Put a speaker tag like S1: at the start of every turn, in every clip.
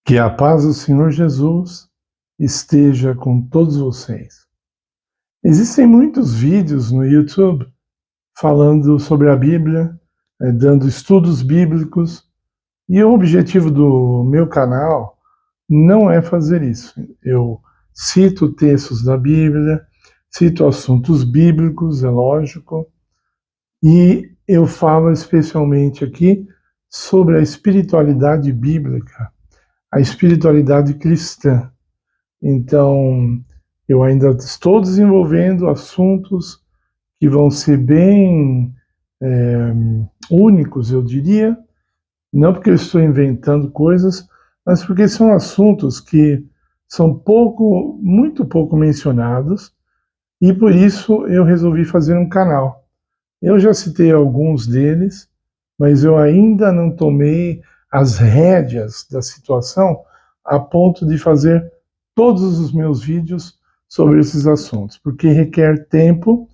S1: Que a paz do Senhor Jesus esteja com todos vocês. Existem muitos vídeos no YouTube falando sobre a Bíblia, dando estudos bíblicos, e o objetivo do meu canal não é fazer isso. Eu cito textos da Bíblia, cito assuntos bíblicos, é lógico, e eu falo especialmente aqui sobre a espiritualidade bíblica, a espiritualidade cristã. Então, eu ainda estou desenvolvendo assuntos que vão ser bem únicos, eu diria, não porque eu estou inventando coisas, mas porque são assuntos que são muito pouco mencionados, e por isso eu resolvi fazer um canal. Eu já citei alguns deles, mas eu ainda não tomei as rédeas da situação a ponto de fazer todos os meus vídeos sobre esses assuntos, porque requer tempo,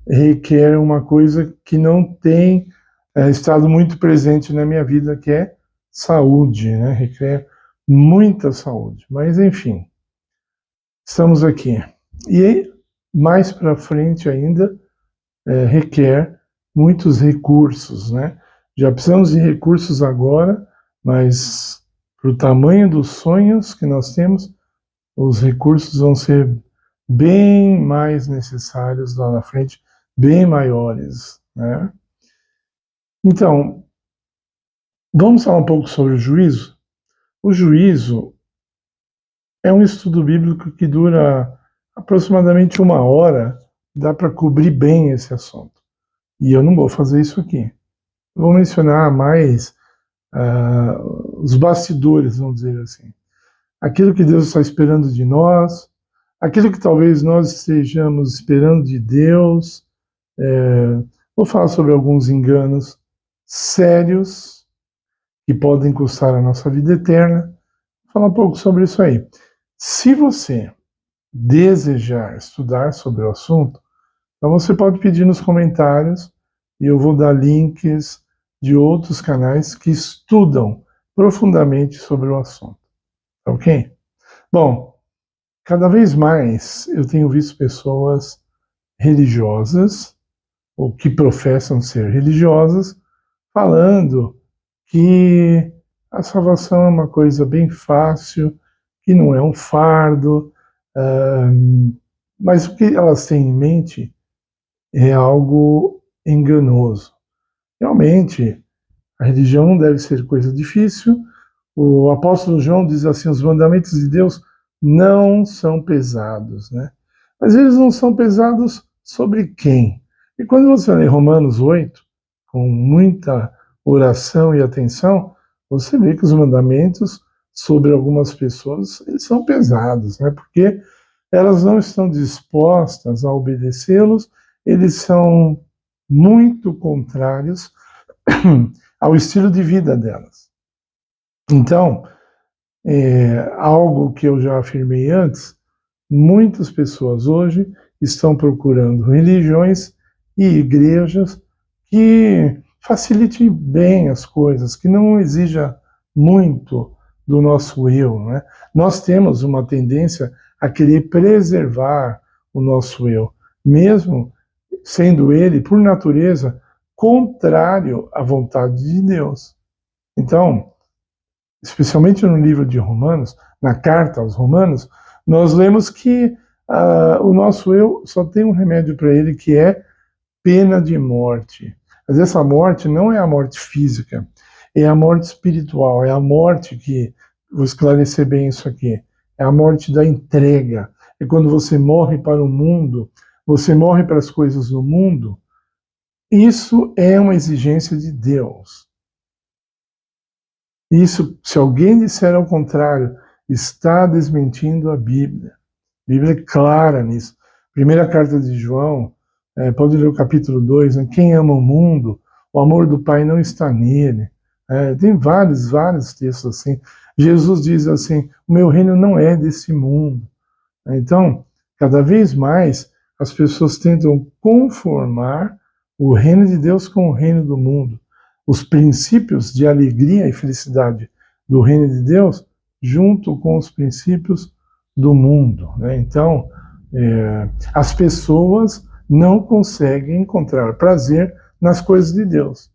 S1: requer uma coisa que não tem estado muito presente na minha vida, que é saúde, né? Requer muita saúde. Mas, enfim, estamos aqui. E mais para frente ainda requer muitos recursos, né? Já precisamos de recursos agora, mas para o tamanho dos sonhos que nós temos, os recursos vão ser bem mais necessários lá na frente, bem maiores, né? Então, vamos falar um pouco sobre o juízo? O juízo é um estudo bíblico que dura aproximadamente 1 hora, dá para cobrir bem esse assunto. E eu não vou fazer isso aqui. Vou mencionar mais os bastidores, vamos dizer assim. Aquilo que Deus está esperando de nós, aquilo que talvez nós estejamos esperando de Deus. Vou falar sobre alguns enganos sérios que podem custar a nossa vida eterna. Vou falar um pouco sobre isso aí. Se você desejar estudar sobre o assunto, então você pode pedir nos comentários e eu vou dar links de outros canais que estudam profundamente sobre o assunto. Ok? Bom, cada vez mais eu tenho visto pessoas religiosas, ou que professam ser religiosas, falando que a salvação é uma coisa bem fácil, que não é um fardo, mas o que elas têm em mente é algo enganoso. Realmente, a religião não deve ser coisa difícil. O apóstolo João diz assim: os mandamentos de Deus não são pesados, né? Mas eles não são pesados sobre quem? E quando você lê Romanos 8, com muita oração e atenção, você vê que os mandamentos sobre algumas pessoas, eles são pesados, né? Porque elas não estão dispostas a obedecê-los, eles são muito contrários ao estilo de vida delas. Então, algo que eu já afirmei antes, muitas pessoas hoje estão procurando religiões e igrejas que facilitem bem as coisas, que não exija muito do nosso eu, né? Nós temos uma tendência a querer preservar o nosso eu, mesmo sendo ele, por natureza, contrário à vontade de Deus. Então, especialmente no livro de Romanos, na carta aos Romanos, nós lemos que o nosso eu só tem um remédio para ele, que é pena de morte. Mas essa morte não é a morte física, é a morte espiritual, é a morte que, vou esclarecer bem isso aqui, é a morte da entrega. É quando você morre para o mundo, você morre para as coisas do mundo. Isso é uma exigência de Deus. Isso, se alguém disser ao contrário, está desmentindo a Bíblia. A Bíblia é clara nisso. Primeira carta de João, pode ler o capítulo 2, né? Quem ama o mundo, o amor do Pai não está nele. Tem vários textos assim. Jesus diz assim: o meu reino não é desse mundo. Então, cada vez mais, as pessoas tentam conformar o reino de Deus com o reino do mundo. Os princípios de alegria e felicidade do reino de Deus junto com os princípios do mundo, né? Então, as pessoas não conseguem encontrar prazer nas coisas de Deus.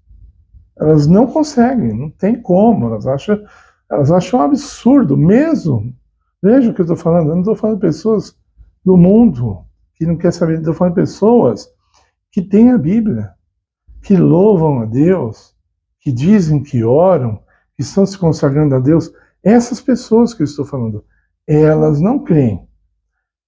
S1: Elas não conseguem, não tem como, elas acham um absurdo mesmo. Veja o que eu estou falando, eu não estou falando de pessoas do mundo que não quer saber, estou falando de pessoas que têm a Bíblia, que louvam a Deus, que dizem que oram, que estão se consagrando a Deus. Essas pessoas que eu estou falando, elas não creem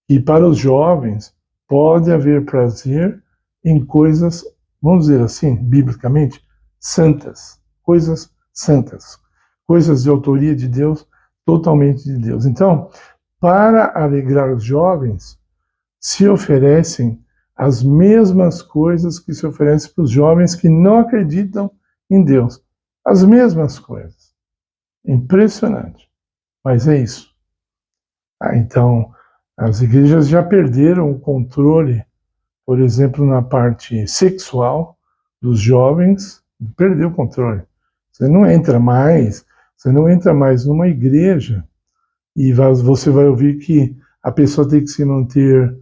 S1: que para os jovens pode haver prazer em coisas, vamos dizer assim, biblicamente, santas, coisas santas, coisas de autoria de Deus, totalmente de Deus. Então, para alegrar os jovens, se oferecem as mesmas coisas que se oferecem para os jovens que não acreditam em Deus. As mesmas coisas. Impressionante. Mas é isso. Então, as igrejas já perderam o controle, por exemplo, na parte sexual dos jovens, perdeu o controle. Você não entra mais numa igreja e você vai ouvir que a pessoa tem que se manter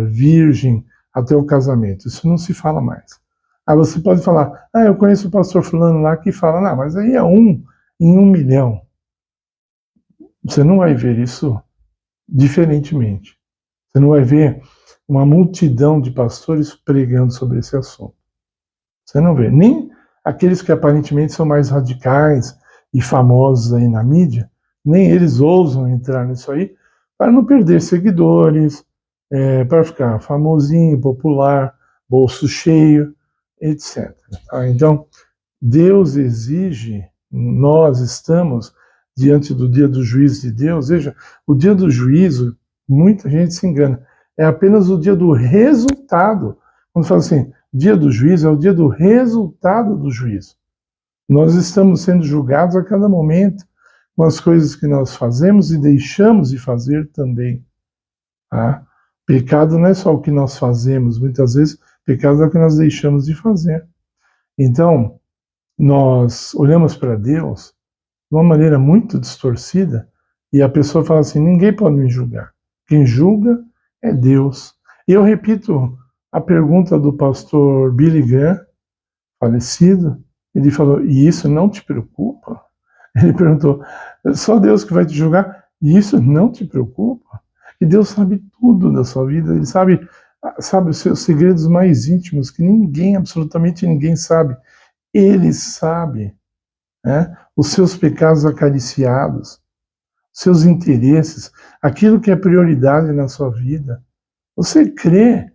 S1: virgem até o casamento. Isso não se fala mais. Você pode falar, eu conheço o pastor fulano lá que fala, não, mas aí é um em 1 milhão. Você não vai ver isso diferentemente. Você não vai ver uma multidão de pastores pregando sobre esse assunto. Você não vê. Nem aqueles que aparentemente são mais radicais e famosos aí na mídia, nem eles ousam entrar nisso aí para não perder seguidores, para ficar famosinho, popular, bolso cheio, etc. Então, Deus exige, nós estamos diante do dia do juízo de Deus. Veja, o dia do juízo, muita gente se engana, é apenas o dia do resultado. Quando fala assim, dia do juízo, é o dia do resultado do juízo. Nós estamos sendo julgados a cada momento com as coisas que nós fazemos e deixamos de fazer também. Tá? Pecado não é só o que nós fazemos, muitas vezes pecado é o que nós deixamos de fazer. Então, nós olhamos para Deus de uma maneira muito distorcida e a pessoa fala assim, ninguém pode me julgar. Quem julga é Deus. E eu repito a pergunta do pastor Billy Graham, falecido, ele falou, e isso não te preocupa? Ele perguntou, só Deus que vai te julgar? E isso não te preocupa? E Deus sabe tudo da sua vida, Ele sabe os seus segredos mais íntimos, que ninguém, absolutamente ninguém sabe. Ele sabe, né? Os seus pecados acariciados, seus interesses, aquilo que é prioridade na sua vida. Você crê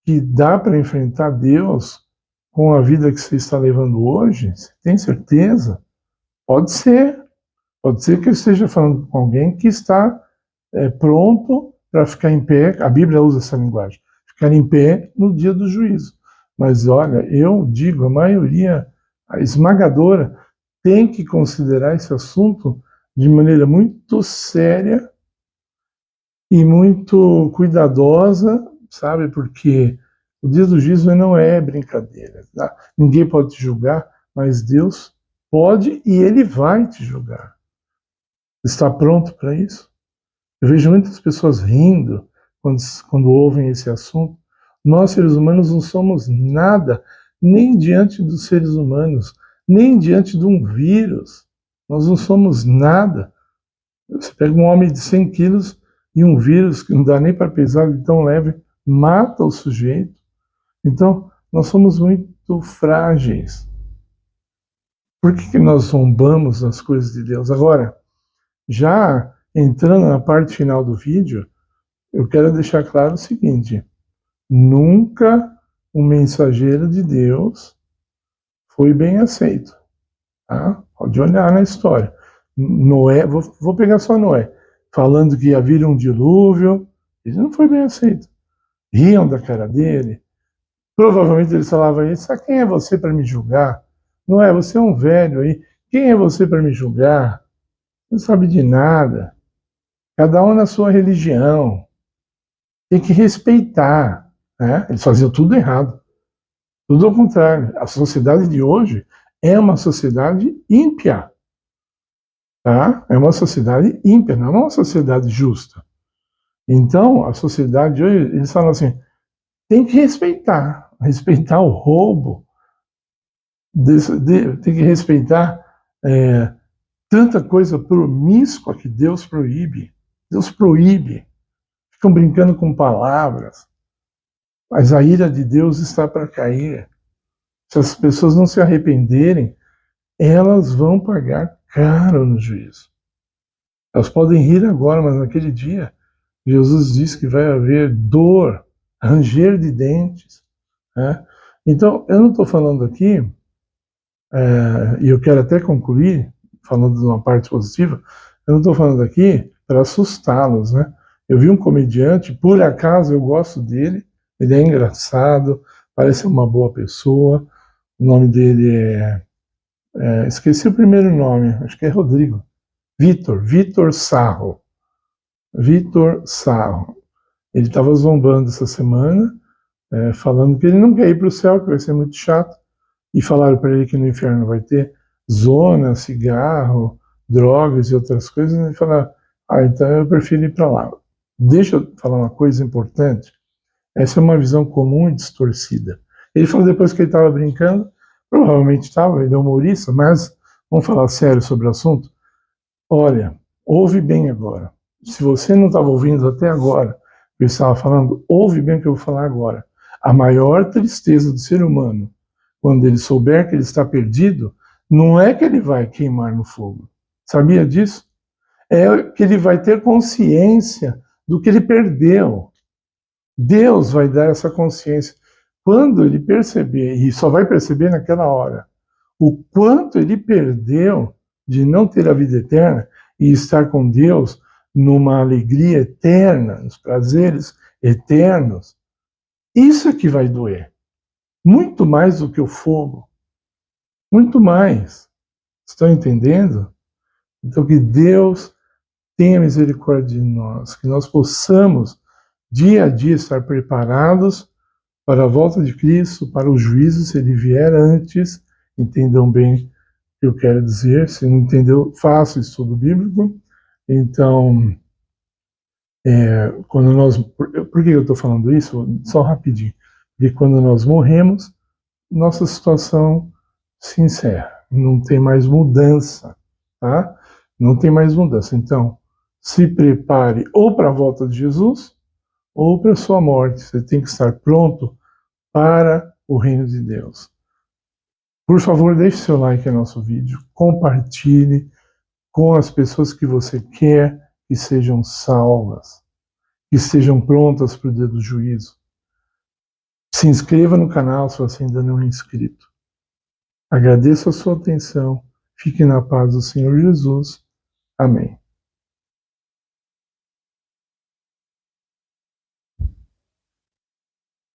S1: que dá para enfrentar Deus com a vida que você está levando hoje? Você tem certeza? Pode ser que eu esteja falando com alguém que está pronto para ficar em pé, a Bíblia usa essa linguagem, ficar em pé no dia do juízo. Mas olha, eu digo, a maioria, a esmagadora, tem que considerar esse assunto de maneira muito séria e muito cuidadosa, sabe? Porque o dia do juízo não é brincadeira. Tá? Ninguém pode te julgar, mas Deus pode e Ele vai te julgar. Está pronto para isso? Eu vejo muitas pessoas rindo quando ouvem esse assunto. Nós, seres humanos, não somos nada, nem diante dos seres humanos, nem diante de um vírus. Nós não somos nada. Você pega um homem de 100 quilos e um vírus que não dá nem para pesar de tão leve, mata o sujeito. Então, nós somos muito frágeis. Por que nós zombamos das coisas de Deus? Agora, já entrando na parte final do vídeo, eu quero deixar claro o seguinte, nunca um mensageiro de Deus foi bem aceito. Tá? Pode olhar na história. Noé, vou pegar só Noé, falando que ia vir um dilúvio, ele não foi bem aceito. Riam da cara dele. Provavelmente eles falavam isso, quem é você para me julgar? Noé, você é um velho aí, quem é você para me julgar? Não sabe de nada. Cada um na sua religião. Tem que respeitar. Né? Eles faziam tudo errado. Tudo ao contrário. A sociedade de hoje é uma sociedade ímpia. tá? É uma sociedade ímpia, não é uma sociedade justa. Então, a sociedade hoje, eles falam assim, tem que respeitar o roubo, tem que respeitar tanta coisa promíscua que Deus proíbe. Deus proíbe. Ficam brincando com palavras. Mas a ira de Deus está para cair. Se as pessoas não se arrependerem, elas vão pagar caro no juízo. Elas podem rir agora, mas naquele dia, Jesus disse que vai haver dor, ranger de dentes. Né? Então, eu não estou falando aqui, e eu quero até concluir, falando de uma parte positiva, eu não estou falando aqui para assustá-los, né? Eu vi um comediante, por acaso eu gosto dele, ele é engraçado, parece uma boa pessoa, o nome dele esqueci o primeiro nome, acho que é Rodrigo, Vitor Sarro. Vitor Sarro. Ele estava zombando essa semana, falando que ele não quer ir para o céu, que vai ser muito chato, e falaram para ele que no inferno vai ter zona, cigarro, drogas e outras coisas, e ele falou, então eu prefiro ir para lá. Deixa eu falar uma coisa importante, essa é uma visão comum e distorcida. Ele falou depois que ele estava brincando, provavelmente estava, ele é humorista, mas vamos falar sério sobre o assunto. Olha, ouve bem agora. Se você não estava ouvindo até agora, eu estava falando, ouve bem o que eu vou falar agora. A maior tristeza do ser humano, quando ele souber que ele está perdido, não é que ele vai queimar no fogo. Sabia disso? É que ele vai ter consciência do que ele perdeu. Deus vai dar essa consciência. Quando ele perceber, e só vai perceber naquela hora, o quanto ele perdeu de não ter a vida eterna e estar com Deus numa alegria eterna, nos prazeres eternos, isso é que vai doer. Muito mais do que o fogo. Muito mais. Estão entendendo? Então que Deus tenha misericórdia de nós, que nós possamos dia a dia estar preparados para a volta de Cristo, para o juízo, se ele vier antes. Entendam bem o que eu quero dizer. Se não entendeu, faça o estudo bíblico. Então, quando nós... Por que eu estou falando isso? Só rapidinho. Porque quando nós morremos, nossa situação se encerra. Não tem mais mudança, tá? Não tem mais mudança. Então, se prepare ou para a volta de Jesus, ou para a sua morte. Você tem que estar pronto para o reino de Deus. Por favor, deixe seu like no nosso vídeo, compartilhe com as pessoas que você quer que sejam salvas, que estejam prontas para o dia do juízo. Se inscreva no canal se você ainda não é inscrito. Agradeço a sua atenção. Fique na paz do Senhor Jesus. Amém.